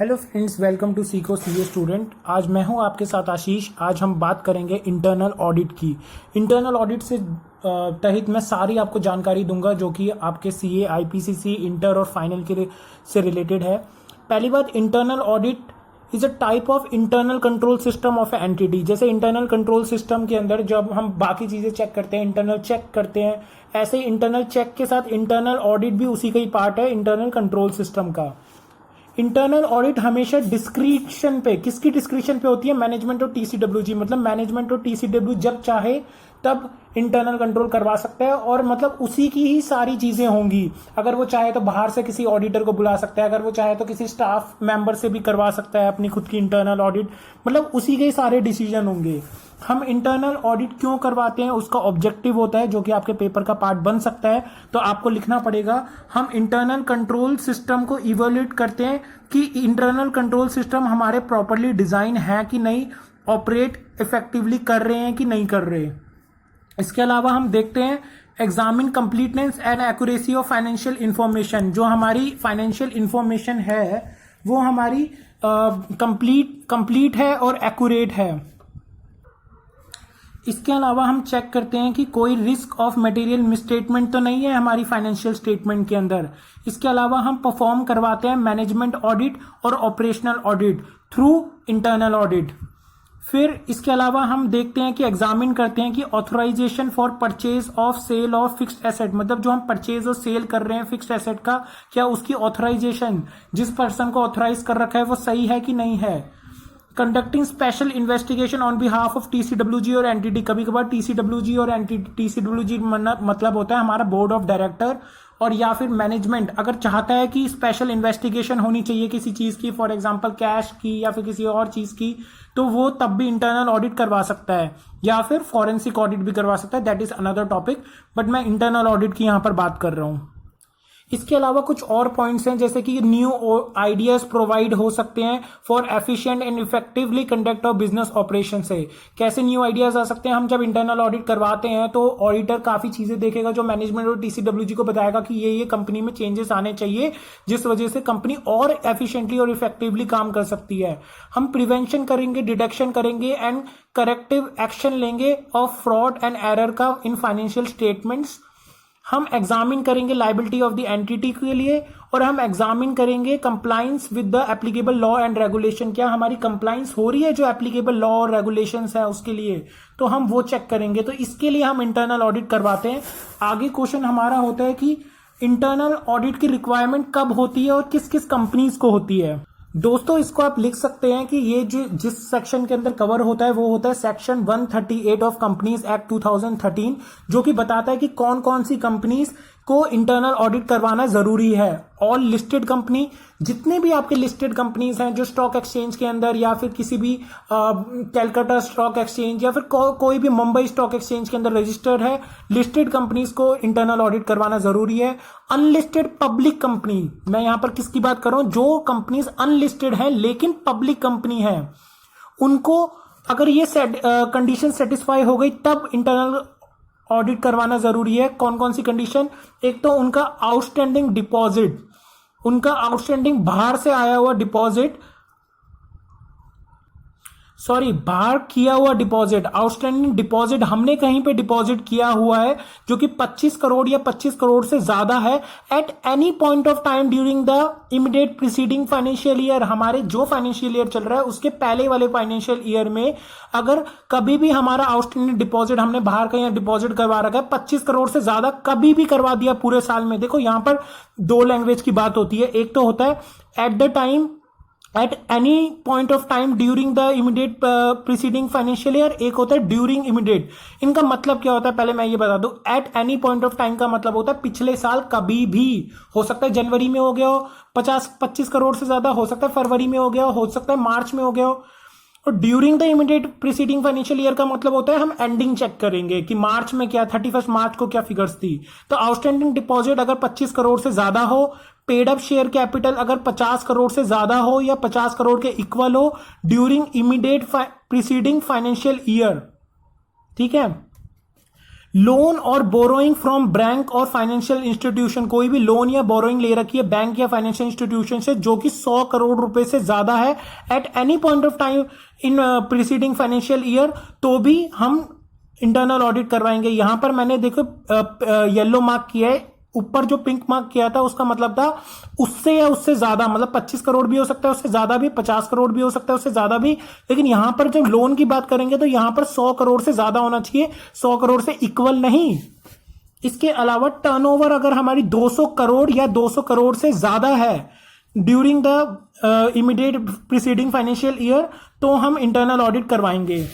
Hello friends, welcome to Seekho CA student. आज मैं हूं आपके साथ आशीष। आज हम बात करेंगे इंटरनल ऑडिट की। इंटरनल ऑडिट से तहत मैं सारी आपको जानकारी दूंगा जो कि आपके सीए, आईपीसीसी, इंटर और फाइनल के से रिलेटेड है। पहली बात, internal audit is a type of internal control system of entity. जैसे इंटरनल कंट्रोल सिस्टम के अंदर जब हम बाकी चीजें चेक करते हैं, इंटरनल चेक करते हैं, ऐसे ही इंटरनल चेक के साथ इंटरनल ऑडिट भी उसी का ही पार्ट है, इंटरनल कंट्रोल सिस्टम का। इंटरनल ऑडिट हमेशा डिस्क्रिप्शन पे, किसकी डिस्क्रिप्शन पे होती है? मैनेजमेंट और टीसीडब्ल्यूजी। मतलब मैनेजमेंट और टीसीडब्ल्यू जब चाहे तब इंटरनल कंट्रोल करवा सकता है और मतलब उसी की ही सारी चीजें होंगी। अगर वो चाहे तो बाहर से किसी ऑडिटर को बुला सकता है, अगर वो चाहे तो किसी स्टाफ मेंबर से भी करवा सकता है अपनी खुद की इंटरनल ऑडिट। मतलब उसी के सारे डिसीजन होंगे। हम इंटरनल ऑडिट क्यों करवाते हैं, उसका ऑब्जेक्टिव होता है जो कि आपके पेपर का पार्ट बन सकता है। तो आपको लिखना पड़ेगा, हम इंटरनल कंट्रोल सिस्टम को इवैल्यूएट करते हैं कि इंटरनल कंट्रोल सिस्टम हमारे प्रॉपरली डिजाइन है कि नहीं, ऑपरेट इफेक्टिवली कर रहे हैं कि नहीं कर रहे। इसके अलावा हम देखते हैं examine completeness and accuracy of financial information. जो हमारी फाइनेंशियल इंफॉर्मेशन है वो हमारी कंप्लीट है और एक्यूरेट है। इसके अलावा हम चेक करते हैं कि कोई रिस्क ऑफ मटेरियल मिसस्टेटमेंट तो नहीं है हमारी फाइनेंशियल स्टेटमेंट के अंदर। इसके अलावा हम परफॉर्म करवाते हैं मैनेजमेंट ऑडिट और operational audit through internal audit. फिर इसके अलावा हम देखते हैं कि एग्जामिन करते हैं कि authorisation for purchase of sale of fixed asset. मतलब जो हम परचेज और सेल कर रहे हैं फिक्स्ड एसेट का, क्या उसकी ऑथराइजेशन जिस पर्सन को ऑथराइज कर रखा है वो सही है कि नहीं है। Conducting special investigation on behalf of TCWG और एनटीटी। कभी कभार टीसीडब्ल्यूजी और एनटीटी, टीसीडब्ल्यूजी मतलब होता है हमारा बोर्ड ऑफ डायरेक्टर, और या फिर मैनेजमेंट अगर चाहता है कि स्पेशल इन्वेस्टिगेशन होनी चाहिए किसी चीज की, फॉर एग्जांपल कैश की या फिर किसी और चीज की, तो वो तब भी इंटरनल ऑडिट करवा सकता है या फिर फॉरेंसिक ऑडिट भी करवा सकता है। That is another topic, but मैं इंटरनल ऑडिट की यहां पर बात कर रहा हूं। इसके अलावा कुछ और पॉइंट्स हैं, जैसे कि न्यू आइडियाज प्रोवाइड हो सकते हैं for efficient and effectively conduct of business operation से। कैसे न्यू आइडियाज आ सकते हैं? हम जब इंटरनल ऑडिट करवाते हैं तो ऑडिटर काफी चीजें देखेगा जो मैनेजमेंट और टीसीडब्ल्यूजी को बताएगा कि ये कंपनी में चेंजेस आने चाहिए जिस वजह से कंपनी और एफिशिएंटली और इफेक्टिवली काम कर सकती है। हम प्रिवेंशन करेंगे, डिटेक्शन करेंगे एंड करेक्टिव एक्शन लेंगे ऑफ फ्रॉड एंड एरर का इन फाइनेंशियल स्टेटमेंट्स। हम एग्जामिन करेंगे लाइबिलिटी ऑफ द एंटिटी के लिए, और हम एग्जामिन करेंगे compliance with the applicable law and regulation. क्या हमारी कंप्लाइंस हो रही है जो एप्लीकेबल लॉ और रेगुलेशंस है उसके लिए, तो हम वो चेक करेंगे। तो इसके लिए हम इंटरनल ऑडिट करवाते हैं। आगे क्वेश्चन हमारा होता है कि इंटरनल ऑडिट की रिक्वायरमेंट कब होती है और किस किस कंपनीज को होती है। दोस्तों, इसको आप लिख सकते हैं कि ये जो जिस सेक्शन के अंदर कवर होता है वो होता है सेक्शन 138 ऑफ कंपनीज एक्ट 2013, जो कि बताता है कि कौन कौन सी कंपनीज को इंटरनल ऑडिट करवाना जरूरी है। ऑल लिस्टेड कंपनी, जितने भी आपके लिस्टेड कंपनीज हैं जो स्टॉक एक्सचेंज के अंदर या फिर किसी भी कैलकाटा स्टॉक एक्सचेंज या फिर कोई भी मुंबई स्टॉक एक्सचेंज के अंदर रजिस्टर्ड है, लिस्टेड कंपनीज को इंटरनल ऑडिट करवाना जरूरी है। अनलिस्टेड पब्लिक कंपनी, मैं यहां पर किसकी बात कर रहा हूं? जो कंपनीज अनलिस्टेड है लेकिन पब्लिक कंपनी है, उनको अगर ये कंडीशन सेटिस्फाई हो गई तब इंटरनल ऑडिट करवाना जरूरी है। कौन कौन सी कंडीशन? एक तो उनका आउटस्टैंडिंग डिपॉजिट, उनका आउटस्टैंडिंग बाहर से आया हुआ डिपॉजिट, बाहर किया हुआ डिपॉजिट, आउटस्टैंडिंग डिपॉजिट हमने कहीं पे डिपॉजिट किया हुआ है जो कि 25 करोड़ या 25 करोड़ से ज्यादा है at any point of time during the immediate preceding financial year. हमारे जो फाइनेंशियल ईयर चल रहा है उसके पहले वाले फाइनेंशियल ईयर में अगर कभी भी हमारा आउटस्टैंडिंग डिपॉजिट हमने बाहर कहीं डिपॉजिट करवा रखा है 25 करोड़ से ज्यादा, कभी भी करवा दिया पूरे साल में। देखो यहां पर दो लैंग्वेज की बात होती है, एक तो होता है at the time, at any point of time during the immediate preceding financial year, एक होता है ड्यूरिंग इमीडिएट। इनका मतलब क्या होता है पहले मैं ये बता दूं। At any point of time का मतलब होता है पिछले साल कभी भी, हो सकता है जनवरी में हो गया हो 25 करोड़ से ज्यादा, हो सकता है फरवरी में हो गया हो सकता है मार्च में हो गया हो। और during the immediate preceding financial year का मतलब होता है हम एंडिंग चेक करेंगे कि मार्च में क्या, 31 मार्च को क्या फिगर्स थी। तो आउटस्टैंडिंग डिपॉजिट अगर 25 करोड़ से ज्यादा हो, पेड अप शेयर कैपिटल अगर 50 करोड़ से ज्यादा हो या 50 करोड़ के इक्वल हो during immediate preceding financial year, ठीक है। लोन और बोरोइंग फ्रॉम बैंक और फाइनेंशियल इंस्टीट्यूशन, कोई भी लोन या बोरोइंग ले रखी है बैंक या फाइनेंशियल इंस्टीट्यूशन से जो कि 100 करोड़ रुपए से ज्यादा है at any point of time in preceding financial year, तो भी हम इंटरनल ऑडिट करवाएंगे। यहां पर मैंने देखो येलो मार्क किया है, ऊपर जो पिंक मार्क किया था उसका मतलब था उससे या उससे ज्यादा, मतलब 25 करोड़ भी हो सकता है उससे ज्यादा भी, 50 करोड़ भी हो सकता है उससे ज्यादा भी, लेकिन यहां पर जब लोन की बात करेंगे तो यहां पर 100 करोड़ से ज्यादा होना चाहिए, 100 करोड़ से इक्वल नहीं। इसके अलावा टर्नओवर अगर हमारी 200 करोड़ या 200 करोड़ से ज्यादा है during the immediate preceding financial year, तो हम इंटरनल ऑडिट करवाएंगे।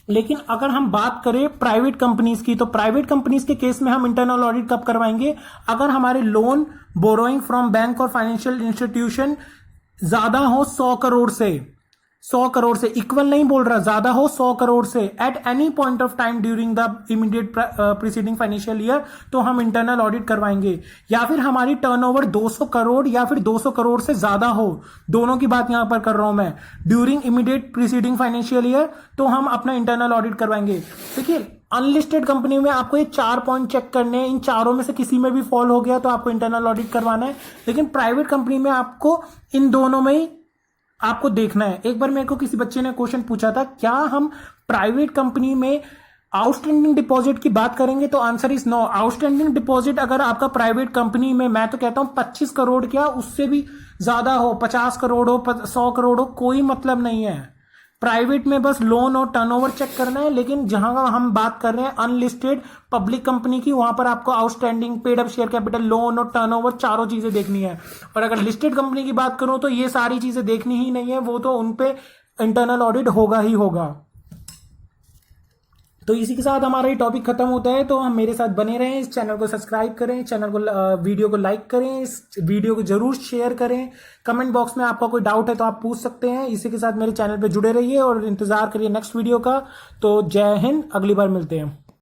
लेकिन अगर हम बात करें प्राइवेट कंपनीज की, तो प्राइवेट कंपनीज के केस में हम इंटरनल ऑडिट कब करवाएंगे? अगर हमारे लोन बोरोइंग फ्रॉम बैंक और फाइनेंशियल इंस्टीट्यूशन ज्यादा हो 100 करोड़ से, 100 करोड़ से, इक्वल नहीं बोल रहा, ज्यादा हो 100 करोड़ से at any point of time during the immediate preceding financial year, तो हम इंटरनल ऑडिट करवाएंगे। या फिर हमारी टर्नओवर 200 करोड़ या फिर 200 करोड़ से ज्यादा हो, दोनों की बात यहां पर कर रहा हूं मैं, during immediate preceding financial year, तो हम अपना इंटरनल ऑडिट करवाएंगे। देखिए अनलिस्टेड कंपनी में आपको ये 4 पॉइंट चेक करने हैं, इन चारों में से किसी में भी फॉल हो गया तो आपको इंटरनल ऑडिट करवाना है। लेकिन प्राइवेट कंपनी में आपको इन दोनों में ही आपको देखना है। एक बार मेरे को किसी बच्चे ने क्वेश्चन पूछा था, क्या हम प्राइवेट कंपनी में आउटस्टैंडिंग डिपॉजिट की बात करेंगे? तो answer is no. Outstanding deposit अगर आपका प्राइवेट कंपनी में, मैं तो कहता हूं 25 करोड़ क्या उससे भी ज्यादा हो, 50 करोड़ हो, 100 करोड़ हो, कोई मतलब नहीं है। प्राइवेट में बस लोन और टर्नओवर चेक करना है। लेकिन जहां हम बात कर रहे हैं अनलिस्टेड पब्लिक कंपनी की, वहां पर आपको outstanding, paid up share capital, loan और टर्नओवर चारों चीजें देखनी है। और अगर लिस्टेड कंपनी की बात करूं तो ये सारी चीजें देखनी ही नहीं है, वो तो उनपे इंटरनल ऑडिट होगा ही होगा। तो इसी के साथ हमारा ये टॉपिक खत्म होता है। तो हम मेरे साथ बने रहें, इस चैनल को सब्सक्राइब करें, चैनल को वीडियो को लाइक करें, इस वीडियो को जरूर शेयर करें। कमेंट बॉक्स में आपका कोई डाउट है तो आप पूछ सकते हैं। इसी के साथ मेरे चैनल पे जुड़े रहिए और इंतजार करिए नेक्स्ट वीडियो का। तो जय हिंद, अगली बार मिलते हैं।